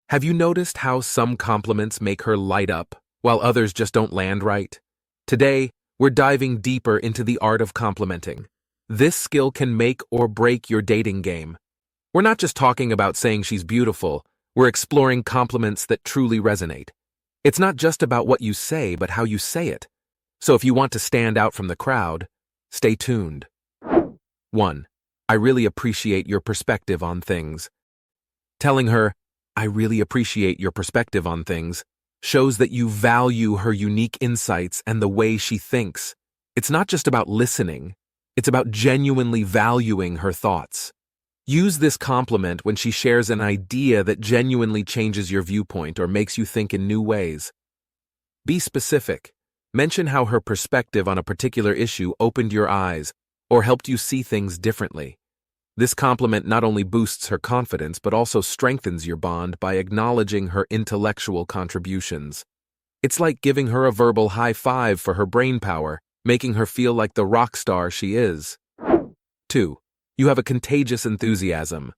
Have you noticed how some compliments make her light up, while others just don't land right? Today, we're diving deeper into the art of complimenting. This skill can make or break your dating game. We're not just talking about saying she's beautiful, we're exploring compliments that truly resonate. It's not just about what you say, but how you say it. So if you want to stand out from the crowd, stay tuned. 1. I really appreciate your perspective on things. Telling her, I really appreciate your perspective on things, shows that you value her unique insights and the way she thinks. It's not just about listening, it's about genuinely valuing her thoughts. Use this compliment when she shares an idea that genuinely changes your viewpoint or makes you think in new ways. Be specific. Mention how her perspective on a particular issue opened your eyes or helped you see things differently. This compliment not only boosts her confidence but also strengthens your bond by acknowledging her intellectual contributions. It's like giving her a verbal high five for her brain power, making her feel like the rock star she is. 2. You have a contagious enthusiasm.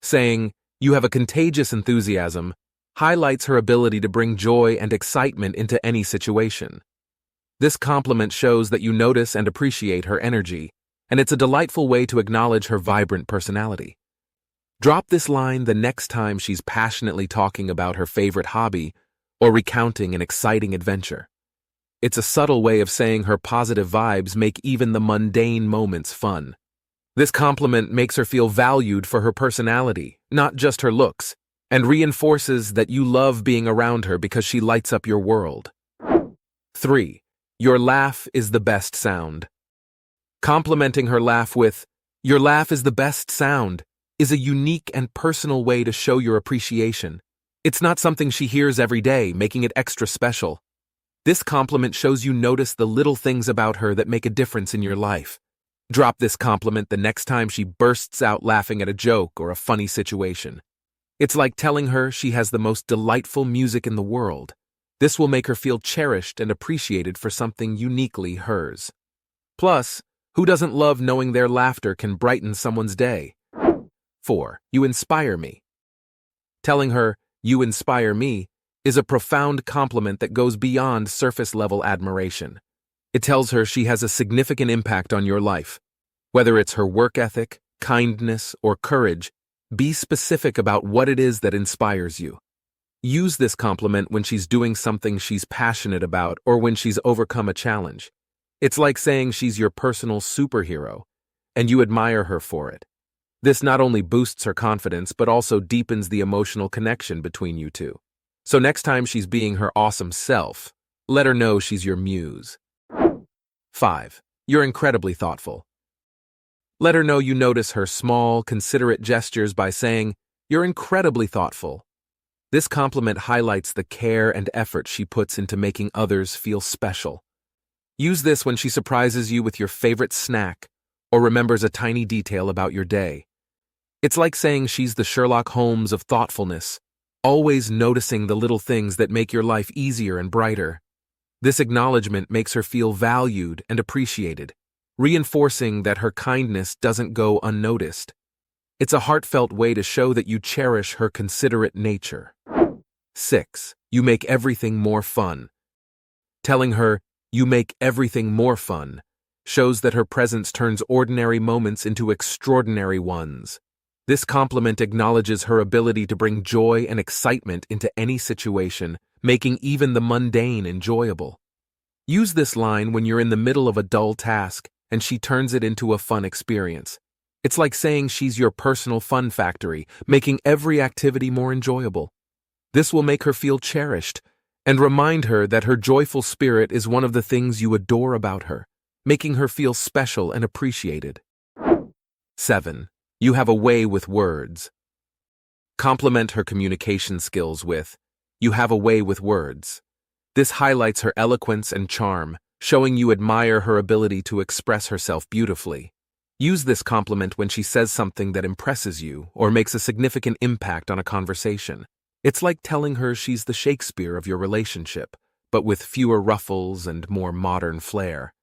Saying, you have a contagious enthusiasm, highlights her ability to bring joy and excitement into any situation. This compliment shows that you notice and appreciate her energy, and it's a delightful way to acknowledge her vibrant personality. Drop this line the next time she's passionately talking about her favorite hobby or recounting an exciting adventure. It's a subtle way of saying her positive vibes make even the mundane moments fun. This compliment makes her feel valued for her personality, not just her looks, and reinforces that you love being around her because she lights up your world. 3. Your laugh is the best sound. Complimenting her laugh with, your laugh is the best sound, is a unique and personal way to show your appreciation. It's not something she hears every day, making it extra special. This compliment shows you notice the little things about her that make a difference in your life. Drop this compliment the next time she bursts out laughing at a joke or a funny situation. It's like telling her she has the most delightful music in the world. This will make her feel cherished and appreciated for something uniquely hers. Plus, who doesn't love knowing their laughter can brighten someone's day? 4. You inspire me. Telling her, you inspire me, is a profound compliment that goes beyond surface-level admiration. It tells her she has a significant impact on your life. Whether it's her work ethic, kindness, or courage, be specific about what it is that inspires you. Use this compliment when she's doing something she's passionate about or when she's overcome a challenge. It's like saying she's your personal superhero, and you admire her for it. This not only boosts her confidence but also deepens the emotional connection between you two. So next time she's being her awesome self, let her know she's your muse. 5. You're incredibly thoughtful. Let her know you notice her small, considerate gestures by saying, you're incredibly thoughtful. This compliment highlights the care and effort she puts into making others feel special. Use this when she surprises you with your favorite snack or remembers a tiny detail about your day. It's like saying she's the Sherlock Holmes of thoughtfulness, always noticing the little things that make your life easier and brighter. This acknowledgement makes her feel valued and appreciated, reinforcing that her kindness doesn't go unnoticed. It's a heartfelt way to show that you cherish her considerate nature. 6. You make everything more fun. Telling her, you make everything more fun, shows that her presence turns ordinary moments into extraordinary ones. This compliment acknowledges her ability to bring joy and excitement into any situation, making even the mundane enjoyable. Use this line when you're in the middle of a dull task and she turns it into a fun experience. It's like saying she's your personal fun factory, making every activity more enjoyable. This will make her feel cherished and remind her that her joyful spirit is one of the things you adore about her, making her feel special and appreciated. 7. You have a way with words. Compliment her communication skills with, you have a way with words. This highlights her eloquence and charm, showing you admire her ability to express herself beautifully. Use this compliment when she says something that impresses you or makes a significant impact on a conversation. It's like telling her she's the Shakespeare of your relationship, but with fewer ruffles and more modern flair.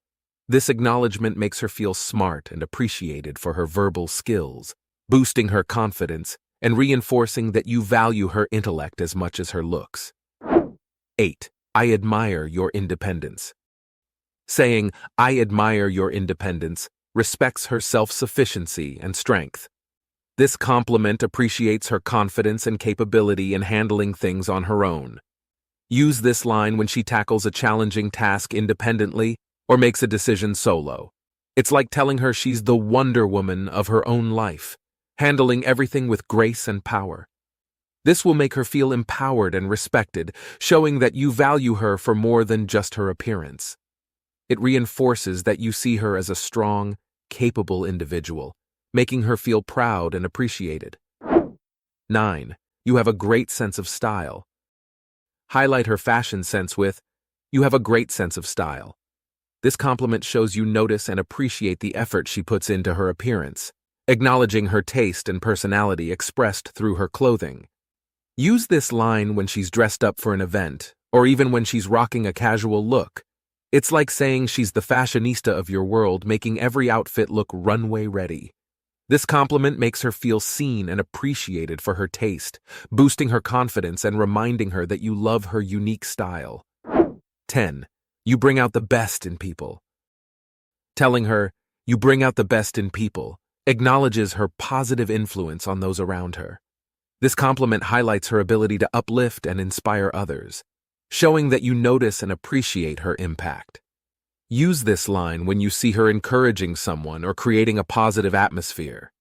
This acknowledgement makes her feel smart and appreciated for her verbal skills, boosting her confidence and reinforcing that you value her intellect as much as her looks. 8. I admire your independence. Saying, "I admire your independence," respects her self-sufficiency and strength. This compliment appreciates her confidence and capability in handling things on her own. Use this line when she tackles a challenging task independently or makes a decision solo. It's like telling her she's the Wonder Woman of her own life, handling everything with grace and power. This will make her feel empowered and respected, showing that you value her for more than just her appearance. It reinforces that you see her as a strong, capable individual, making her feel proud and appreciated. 9. You have a great sense of style. Highlight her fashion sense with, "You have a great sense of style." This compliment shows you notice and appreciate the effort she puts into her appearance, acknowledging her taste and personality expressed through her clothing. Use this line when she's dressed up for an event, or even when she's rocking a casual look. It's like saying she's the fashionista of your world, making every outfit look runway ready. This compliment makes her feel seen and appreciated for her taste, boosting her confidence and reminding her that you love her unique style. 10. You bring out the best in people. Telling her, "You bring out the best in people," acknowledges her positive influence on those around her. This compliment highlights her ability to uplift and inspire others, showing that you notice and appreciate her impact. Use this line when you see her encouraging someone or creating a positive atmosphere.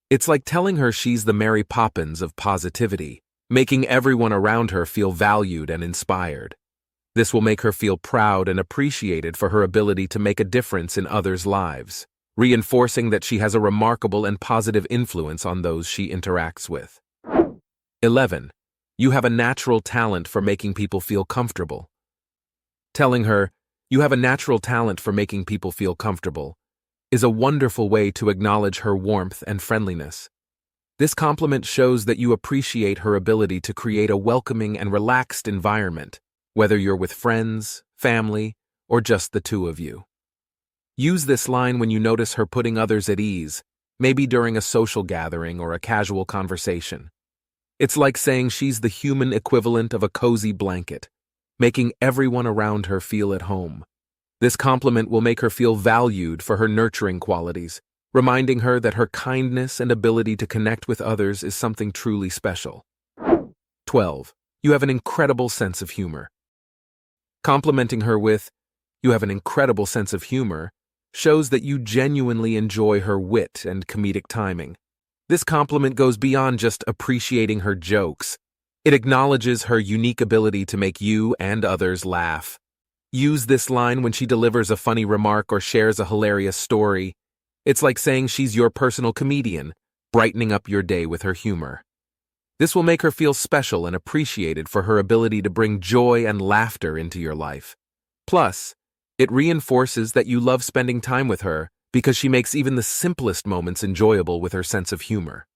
It's like telling her she's the Mary Poppins of positivity, making everyone around her feel valued and inspired. This will make her feel proud and appreciated for her ability to make a difference in others' lives, reinforcing that she has a remarkable and positive influence on those she interacts with. 11. You have a natural talent for making people feel comfortable. Telling her, "You have a natural talent for making people feel comfortable," is a wonderful way to acknowledge her warmth and friendliness. This compliment shows that you appreciate her ability to create a welcoming and relaxed environment, whether you're with friends, family, or just the two of you. Use this line when you notice her putting others at ease, maybe during a social gathering or a casual conversation. It's like saying she's the human equivalent of a cozy blanket, making everyone around her feel at home. This compliment will make her feel valued for her nurturing qualities, reminding her that her kindness and ability to connect with others is something truly special. 12. You have an incredible sense of humor. Complimenting her with, "You have an incredible sense of humor," shows that you genuinely enjoy her wit and comedic timing. This compliment goes beyond just appreciating her jokes. It acknowledges her unique ability to make you and others laugh. Use this line when she delivers a funny remark or shares a hilarious story. It's like saying she's your personal comedian, brightening up your day with her humor. This will make her feel special and appreciated for her ability to bring joy and laughter into your life. Plus, it reinforces that you love spending time with her because she makes even the simplest moments enjoyable with her sense of humor.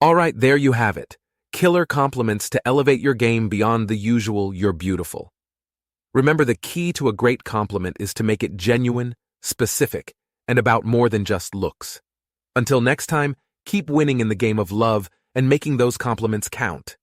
All right, there you have it. Killer compliments to elevate your game beyond the usual "you're beautiful." Remember, the key to a great compliment is to make it genuine, specific, and about more than just looks. Until next time, keep winning in the game of love and making those compliments count.